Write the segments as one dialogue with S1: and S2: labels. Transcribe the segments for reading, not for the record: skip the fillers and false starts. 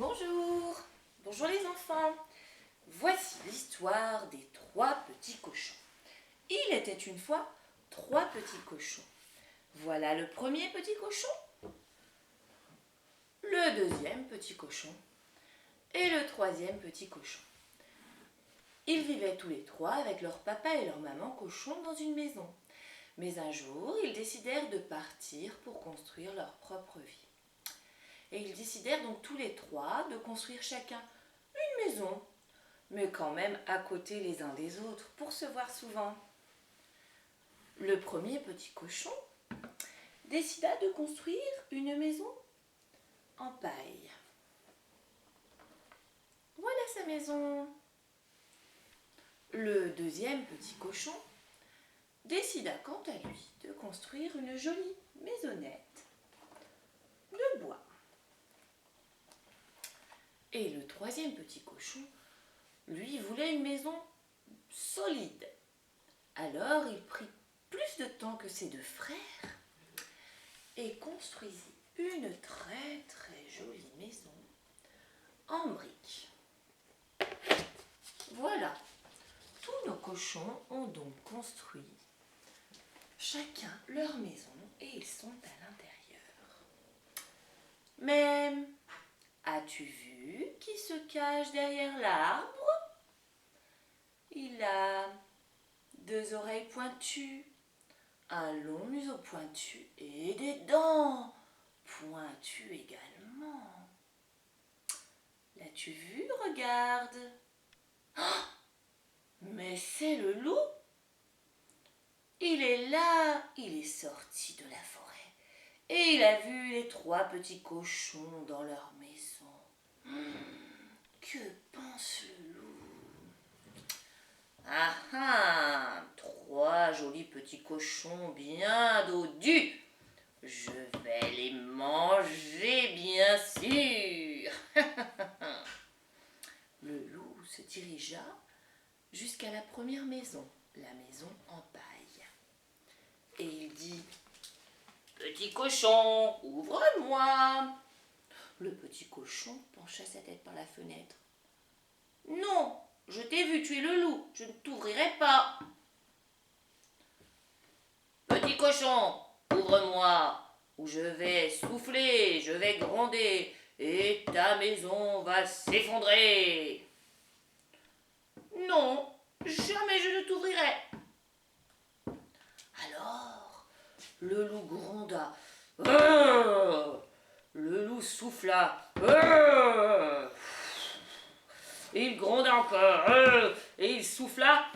S1: Bonjour, bonjour les enfants. Voici l'histoire des trois petits cochons. Il était une fois trois petits cochons. Voilà le premier petit cochon, le deuxième petit cochon et le troisième petit cochon. Ils vivaient tous les trois avec leur papa et leur maman cochon dans une maison. Mais un jour, ils décidèrent de partir pour construire leur propre vie. Et ils décidèrent donc tous les trois de construire chacun une maison, mais quand même à côté les uns des autres, pour se voir souvent. Le premier petit cochon décida de construire une maison en paille. Voilà sa maison. Le deuxième petit cochon décida quant à lui de construire une jolie maisonnette de bois. Et le troisième petit cochon, lui, voulait une maison solide. Alors il prit plus de temps que ses deux frères et construisit une très très jolie maison en briques. Voilà, tous nos cochons ont donc construit chacun leur maison et ils sont à l'intérieur. Mais as-tu vu qui se cache derrière l'arbre? Il a deux oreilles pointues, un long museau pointu et des dents pointues également. L'as-tu vu? Regarde. Oh, mais c'est le loup. Il est là, il est sorti de la forêt et il a vu les trois petits cochons dans leur maison. Que pense le loup? Ah ah, trois jolis petits cochons bien dodus. Je vais les manger, bien sûr. Le loup se dirigea jusqu'à la première maison, la maison en paille. Et il dit: Petit cochon, ouvre-moi. Le petit cochon pencha sa tête par la fenêtre. Non, je t'ai vu, tu es le loup, je ne t'ouvrirai pas. Petit cochon, ouvre-moi, ou je vais souffler, je vais gronder, et ta maison va s'effondrer. Non, jamais je ne t'ouvrirai. Alors, le loup gronda. Le loup souffla. Et il gronda encore. Et il souffla.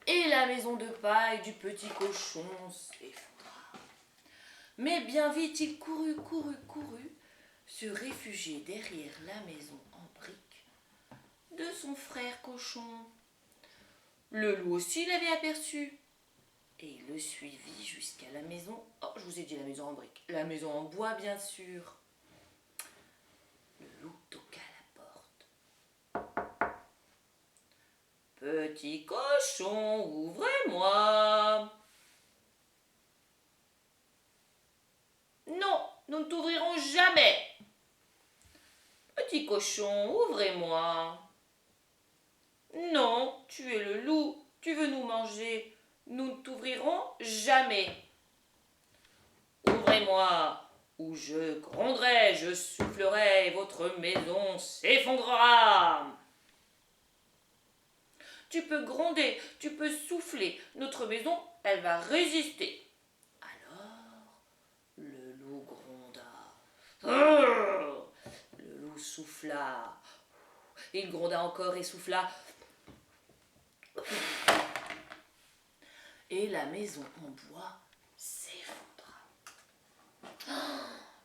S1: Et la maison de paille du petit cochon s'effondra. Mais bien vite, il courut, se réfugier derrière la maison en briques de son frère cochon. Le loup aussi l'avait aperçu. Et il le suivit jusqu'à la maison. Oh, je vous ai dit la maison en briques. La maison en bois, bien sûr. Le loup toqua à la porte. Petit cochon, ouvrez-moi. Non, nous ne t'ouvrirons jamais. Petit cochon, ouvrez-moi. Non, tu es le loup, tu veux nous manger. Nous ne t'ouvrirons jamais. Ouvrez-moi, ou je gronderai, je soufflerai, et votre maison s'effondrera. Tu peux gronder, tu peux souffler, notre maison, elle va résister. Alors, le loup gronda. Le loup souffla. Il gronda encore et souffla. Et la maison en bois s'effondra.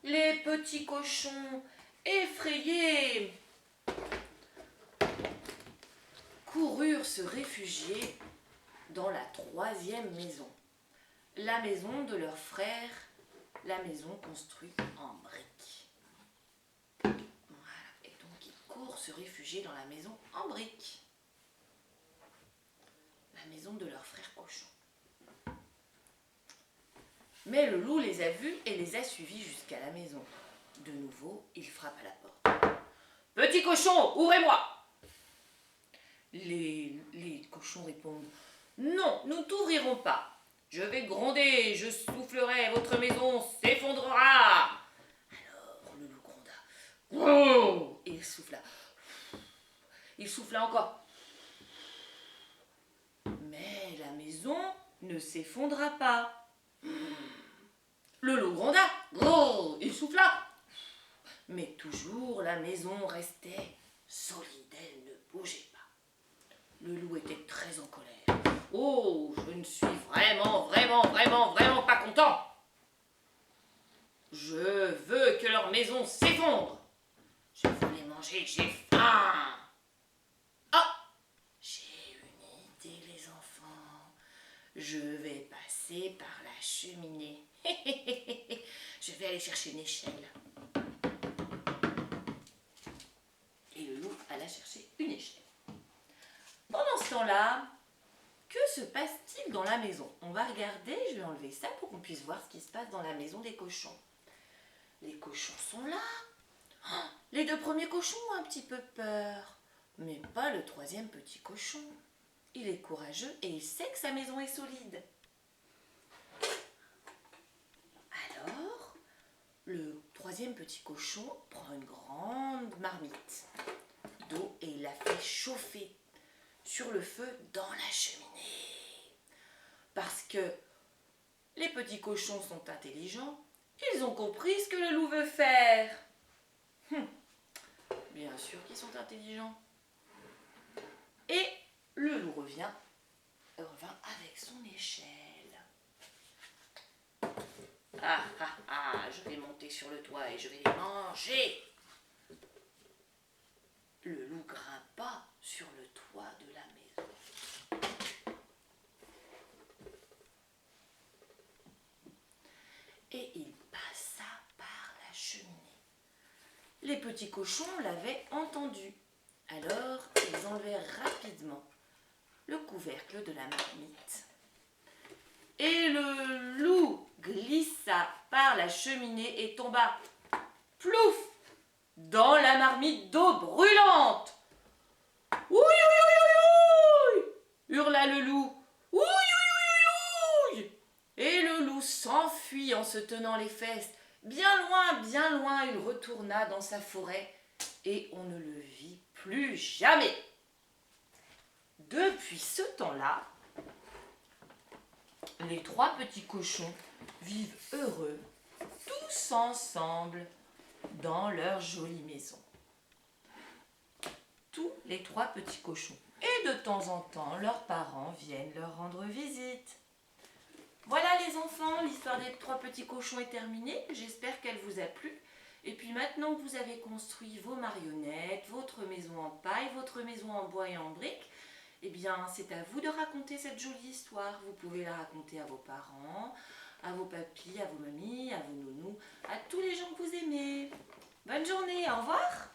S1: Les petits cochons, effrayés, coururent se réfugier dans la troisième maison, la maison de leur frère, la maison construite en briques. Voilà, et donc ils courent se réfugier dans la maison en briques, la maison de leur frère cochon. Mais le loup les a vus et les a suivis jusqu'à la maison. De nouveau, il frappe à la porte. « Petit cochon, ouvrez-moi !» Les cochons répondent « Non, nous ne t'ouvrirons pas. Je vais gronder, je soufflerai, votre maison s'effondrera. » Alors le loup gronda. Oh, et il souffla. Il souffla encore. Mais la maison ne s'effondra pas. Le loup gronda. Oh, il souffla. Mais toujours la maison restait solide, elle ne bougeait pas. Le loup était très en colère. Oh, je ne suis vraiment pas content. Je veux que leur maison s'effondre. Je veux les manger, j'ai faim. Oh, j'ai une idée, les enfants. Je vais passer par la cheminée. Je vais aller chercher une échelle. Et le loup alla chercher une échelle. Pendant ce temps-là, que se passe-t-il dans la maison? On va regarder, je vais enlever ça pour qu'on puisse voir ce qui se passe dans la maison des cochons. Les cochons sont là. Oh, les deux premiers cochons ont un petit peu peur, mais pas le troisième petit cochon. Il est courageux et il sait que sa maison est solide. Alors, le troisième petit cochon prend une grande marmite d'eau et il la fait chauffer sur le feu dans la cheminée. Parce que les petits cochons sont intelligents, ils ont compris ce que le loup veut faire. Bien sûr qu'ils sont intelligents. Et le loup revint avec son échelle. Ah ah ah, je vais monter sur le toit et je vais les manger. Le loup grimpa sur le toit de la maison. Et il passa par la cheminée. Les petits cochons l'avaient entendu. Alors, ils enlevèrent rapidement le couvercle de la marmite. Et le loup glissa par la cheminée et tomba, plouf, dans la marmite d'eau brûlante. Ouï, ouï, ouï, ouï, ouï, hurla le loup. Ouï, ouï, ouï, ouï. Et le loup s'enfuit en se tenant les fesses. Bien loin, il retourna dans sa forêt et on ne le vit plus jamais. Depuis ce temps-là, les trois petits cochons vivent heureux, tous ensemble, dans leur jolie maison. Tous les trois petits cochons. Et de temps en temps, leurs parents viennent leur rendre visite. Voilà les enfants, l'histoire des trois petits cochons est terminée. J'espère qu'elle vous a plu. Et puis maintenant que vous avez construit vos marionnettes, votre maison en paille, votre maison en bois et en briques, eh bien c'est à vous de raconter cette jolie histoire. Vous pouvez la raconter à vos parents, à vos papis, à vos mamies, à vos nounous, à tous les gens que vous aimez. Bonne journée, au revoir!